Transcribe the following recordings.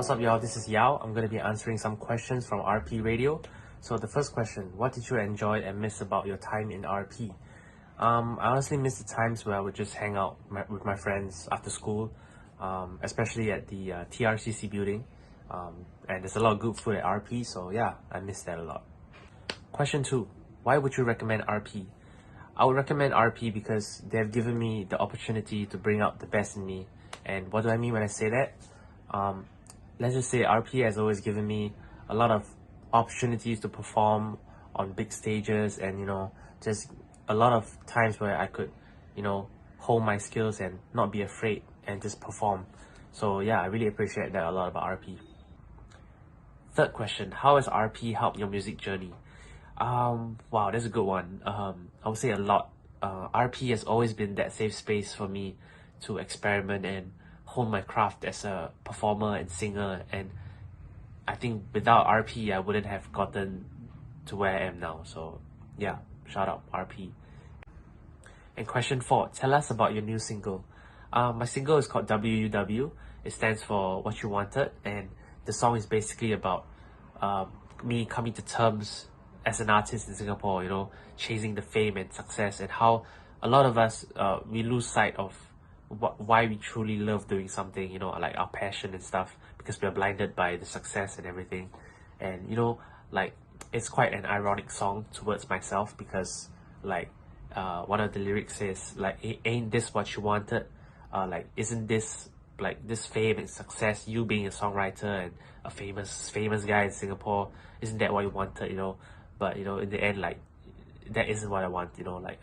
What's up, y'all? This is Yao. I'm going to be answering some questions from RP Radio. So the first question, what did you enjoy and miss about your time in RP? I honestly miss the times where I would just hang out with my friends after school, especially at the TRCC building. And there's a lot of good food at RP, so yeah, I miss that a lot. Question 2, why would you recommend RP? I would recommend RP because they've given me the opportunity to bring out the best in me. And what do I mean when I say that? Let's just say RP has always given me a lot of opportunities to perform on big stages, and just a lot of times where I could hold my skills and not be afraid and just perform. So yeah, I really appreciate that a lot about RP. Third question, how has RP helped your music journey? Wow, that's a good one. I would say a lot. RP has always been that safe space for me to experiment and hone my craft as a performer and singer, and I think without RP I wouldn't have gotten to where I am now. So yeah, shout out RP. And question 4, tell us about your new single. My single is called WUW. It stands for What You Wanted, and the song is basically about me coming to terms as an artist in Singapore, chasing the fame and success, and how a lot of us we lose sight of why we truly love doing something, like our passion and stuff, because we're blinded by the success and everything. And it's quite an ironic song towards myself, because one of the lyrics says ain't this what you wanted? Isn't this this fame and success, you being a songwriter and a famous guy in Singapore, isn't that what you wanted? But in the end, that isn't what I want.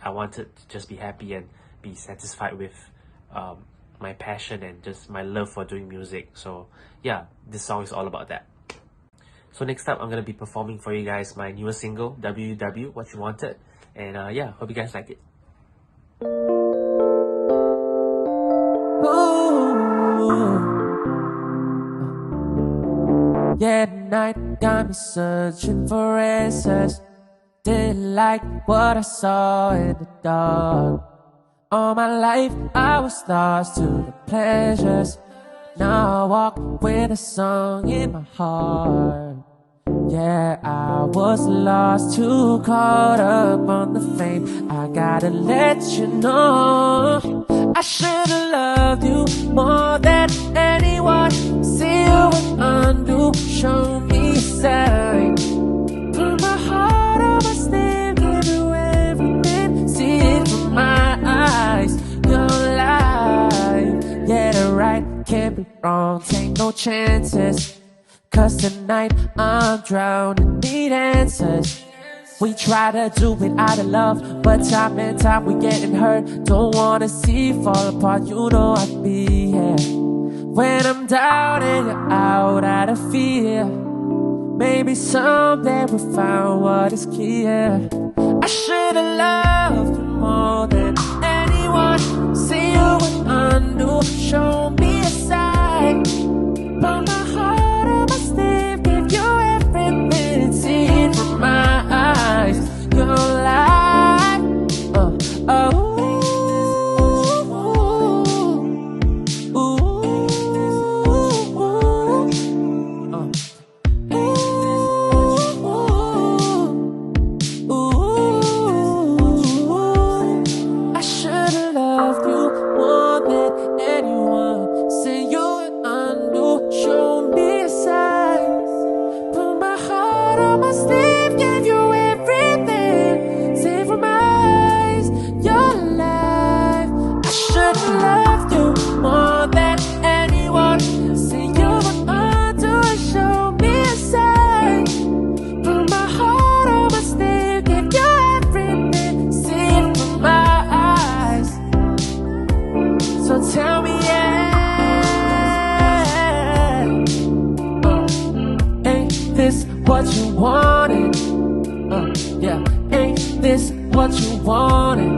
I wanted to just be happy and be satisfied with my passion and just my love for doing music. So yeah, this song is all about that. So next up, I'm gonna be performing for you guys my newest single, WW, What You Wanted, and yeah, hope you guys like it. Yeah, the night got me searching for answers. Didn't like what I saw in the dark. All my life I was lost to the pleasures. Now I walk with a song in my heart. Yeah, I was lost, too caught up on the fame. I gotta let you know, I should've loved you more than anyone. See you and undo, show me a sign. Put my heart on my sleeve, give you everything. See it from my eyes, your life. Yeah, the right can't be wrong, take no chances. Cause tonight I'm drowning, need answers. We try to do it out of love, but time and time we getting hurt. Don't wanna see you fall apart, I'd be here when I'm down and you're out of fear. Maybe someday we'll find what is clear. I should've loved you more than anyone. See you and undo, show me a sign. But my heart on my sleeve, give you everything. See it from my eyes, your life. I should've loved you more than anyone. See you and undo, show me a sign. Put my heart on my sleeve, give you everything. See from my eyes, your life. I should've loved you more than anyone. See you and undo, show me a sign. Put my heart on my sleeve, give you everything. See it from my eyes. So tell me, ain't this what you wanted? Yeah, ain't this what you wanted?